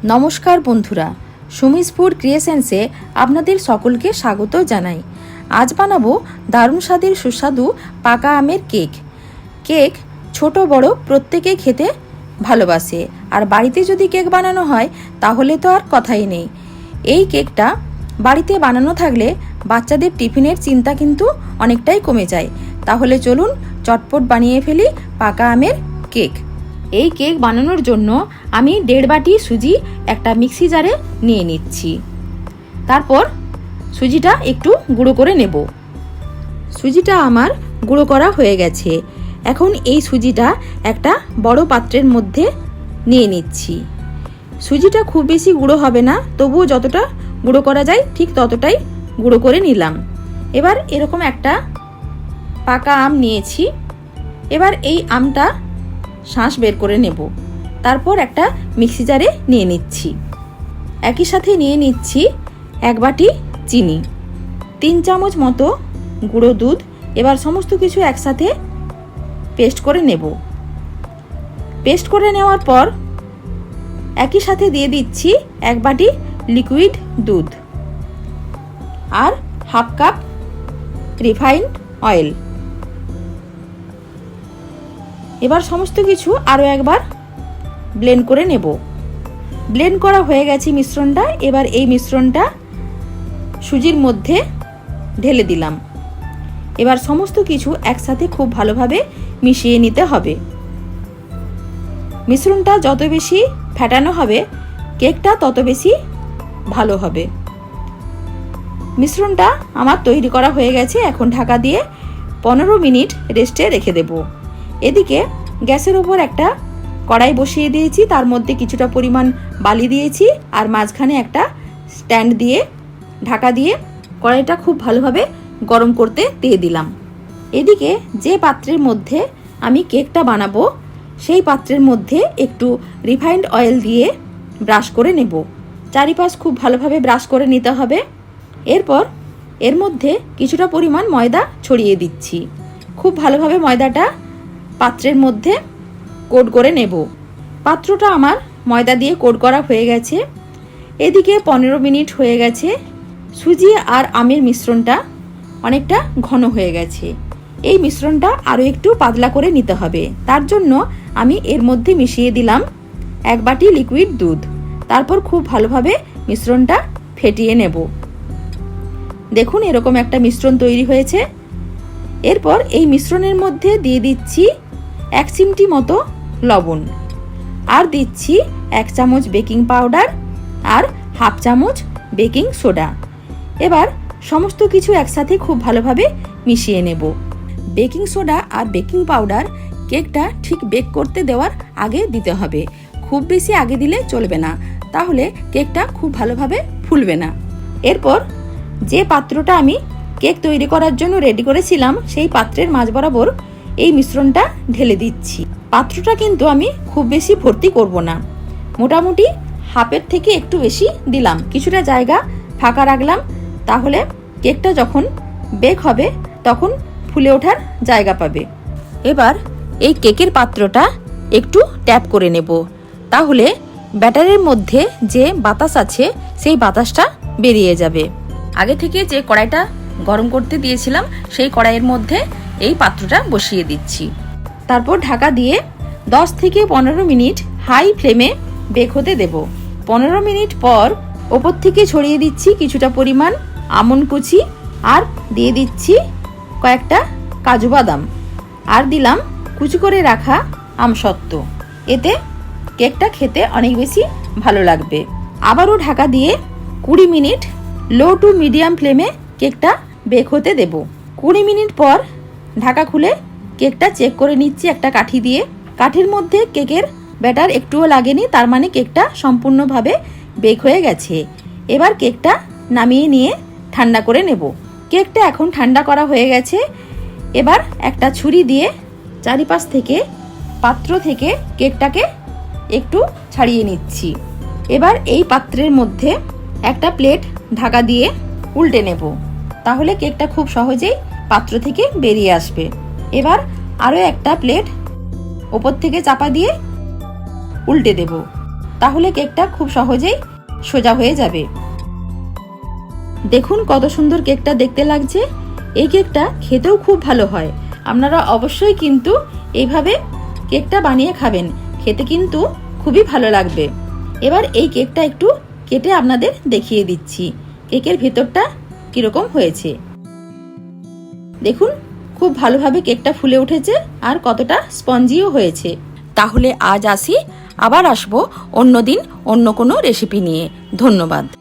নমস্কার বন্ধুরা, সুমিস ফুড ক্রিয়েশনসে আপনাদের সকলকে স্বাগত জানাই। আজ বানাবো দারুণ স্বাদের সুস্বাদু পাকা আমের কেক। কেক ছোট বড় প্রত্যেকেই খেতে ভালোবাসে, আর বাড়িতে যদি কেক বানানো হয় তাহলে তো আর কথাই নেই। এই কেকটা বাড়িতে বানানো থাকলে বাচ্চাদের টিফিনের চিন্তা কিন্তু অনেকটাই কমে যায়। তাহলে চলুন চটপট বানিয়ে ফেলি পাকা আমের কেক। এই কেক বানানোর জন্য আমি 1.5 বাটি সুজি একটা মিক্সি জারে নিয়ে নিচ্ছি। তারপর সুজিটা একটু গুঁড়ো করে নেব। সুজিটা আমার গুঁড়ো করা হয়ে গেছে। এখন এই সুজিটা একটা বড় পাত্রের মধ্যে নিয়ে নিচ্ছি। সুজিটা খুব বেশি গুঁড়ো হবে না, তবুও যতটা গুঁড়ো করা যায় ঠিক ততটাই গুঁড়ো করে নিলাম। এবার এরকম একটা পাকা আম নিয়েছি। এবার এই আমটা শাঁস বের করে নেব। তারপর একটা মিক্সি জারে নিয়ে নিচ্ছি। একই সাথে নিয়ে নিচ্ছি 1 বাটি চিনি, 3 চামচ মতো গুঁড়ো দুধ। এবার সমস্ত কিছু একসাথে পেস্ট করে নেব। পেস্ট করে নেওয়ার পর একই সাথে দিয়ে দিচ্ছি 1 বাটি লিকুইড দুধ আর 1/2 কাপ রিফাইন্ড অয়েল। এবার সমস্ত কিছু আরও একবার ব্লেন্ড করে নেব। ব্লেন্ড করা হয়ে গেছে মিশ্রণটা। এবার এই মিশ্রণটা সুজির মধ্যে ঢেলে দিলাম। এবার সমস্ত কিছু একসাথে খুব ভালোভাবে মিশিয়ে নিতে হবে। মিশ্রণটা যত বেশি ফেটানো হবে কেকটা তত বেশি ভালো হবে। মিশ্রণটা আমার তৈরি করা হয়ে গেছে। এখন ঢাকা দিয়ে 15 মিনিট রেস্টে রেখে দেব। এদিকে গ্যাসের উপর একটা কড়াই বসিয়ে দিয়েছি, তার মধ্যে কিছুটা পরিমাণ বালি দিয়েছি আর মাঝখানে একটা স্ট্যান্ড দিয়ে ঢাকা দিয়ে কড়াইটা খুব ভালোভাবে গরম করতে দিয়ে দিলাম। এদিকে যে পাত্রের মধ্যে আমি কেকটা বানাবো সেই পাত্রের মধ্যে একটু রিফাইন্ড অয়েল দিয়ে ব্রাশ করে নেব। চারিপাশ খুব ভালোভাবে ব্রাশ করে নিতে হবে। এরপর এর মধ্যে কিছুটা পরিমাণ ময়দা ছড়িয়ে দিচ্ছি। খুব ভালোভাবে ময়দাটা পাত্রের মধ্যে কোট করে নেব। পাত্রটা আমার ময়দা দিয়ে কোট করা হয়ে গেছে। এদিকে 15 মিনিট হয়ে গেছে। সুজি আর আমের মিশ্রণটা অনেকটা ঘন হয়ে গেছে। এই মিশ্রণটা আরও একটু পাতলা করে নিতে হবে। তার জন্য আমি এর মধ্যে মিশিয়ে দিলাম 1 বাটি লিকুইড দুধ। তারপর খুব ভালোভাবে মিশ্রণটা ফেটিয়ে নেব। দেখুন এরকম একটা মিশ্রণ তৈরি হয়েছে। এরপর এই মিশ্রণের মধ্যে দিয়ে দিচ্ছি 1 চিমটি মতো লবণ আর দিচ্ছি 1 চামচ বেকিং পাউডার আর 1/2 চামচ বেকিং সোডা। এবার সমস্ত কিছু একসাথে খুব ভালোভাবে মিশিয়ে নেব। বেকিং সোডা আর বেকিং পাউডার কেকটা ঠিক বেক করতে দেওয়ার আগে দিতে হবে। খুব বেশি আগে দিলে চলবে না, তাহলে কেকটা খুব ভালোভাবে ফুলবে না। এরপর যে পাত্রটা আমি কেক তৈরি করার জন্য রেডি করেছিলাম সেই পাত্রের মাঝ বরাবর এই মিশ্রণটা ঢেলে দিচ্ছি। পাত্রটা কিন্তু আমি খুব বেশি ভর্তি করব না, মোটামুটি হাফের থেকে একটু বেশি দিলাম। কিছুটা জায়গা ফাঁকা রাখলাম, তাহলে কেকটা যখন বেক হবে তখন ফুলে ওঠার জায়গা পাবে। এবার এই কেকের পাত্রটা একটু ট্যাপ করে নেব, তাহলে ব্যাটারের মধ্যে যে বাতাস আছে সেই বাতাসটা বেরিয়ে যাবে। আগে থেকে যে কড়াইটা গরম করতে দিয়েছিলাম সেই কড়াইয়ের মধ্যে এই পাত্রটা বসিয়ে দিচ্ছি। তারপর ঢাকা দিয়ে 10 থেকে 15 মিনিট হাই ফ্লেমে বেক হতে দেব। 15 মিনিট পর ওপর থেকে ছড়িয়ে দিচ্ছি কিছুটা পরিমাণ আমন্ড কুচি আর দিয়ে দিচ্ছি কয়েকটা কাজু বাদাম আর দিলাম কুচি করে রাখা আমসত্ত্ব। এতে কেকটা খেতে অনেক বেশি ভালো লাগবে। আবারও ঢাকা দিয়ে 20 মিনিট লো টু মিডিয়াম ফ্লেমে কেকটা বেক হতে দেব। 20 মিনিট পর ঢাকা খুলে কেকটা চেক করে নিচ্ছি একটা কাঠি দিয়ে। কাঠির মধ্যে কেকের ব্যাটার একটুও লাগেনি, তার মানে কেকটা সম্পূর্ণভাবে বেক হয়ে গেছে। এবার কেকটা নামিয়ে নিয়ে ঠান্ডা করে নেব। কেকটা এখন ঠান্ডা করা হয়ে গেছে। এবার একটা ছুরি দিয়ে চারিপাশ থেকে পাত্র থেকে কেকটাকে একটু ছাড়িয়ে নিচ্ছি। এবার এই পাত্রের মধ্যে একটা প্লেট ঢাকা দিয়ে উল্টে নেব, তাহলে কেকটা খুব সহজেই পাত্র থেকে বেরিয়ে আসবে। এবার আরও একটা প্লেট ওপর থেকে চাপা দিয়ে উল্টে দেব। তাহলে কেকটা খুব সহজেই সোজা হয়ে যাবে। দেখুন কত সুন্দর কেকটা দেখতে লাগছে। এই কেকটা খেতেও খুব ভালো হয়। আপনারা অবশ্যই কিন্তু এইভাবে কেকটা বানিয়ে খাবেন, খেতে কিন্তু খুবই ভালো লাগবে। এবার এই কেকটা একটু কেটে আপনাদের দেখিয়ে দিচ্ছি কেকের ভেতরটা কিরকম হয়েছে। দেখুন খুব ভালোভাবে কেকটা ফুলে উঠেছে আর কতটা স্পঞ্জিও হয়েছে। তাহলে আজ আসি, আবার আসবো অন্যদিন অন্য কোনো রেসিপি নিয়ে। ধন্যবাদ।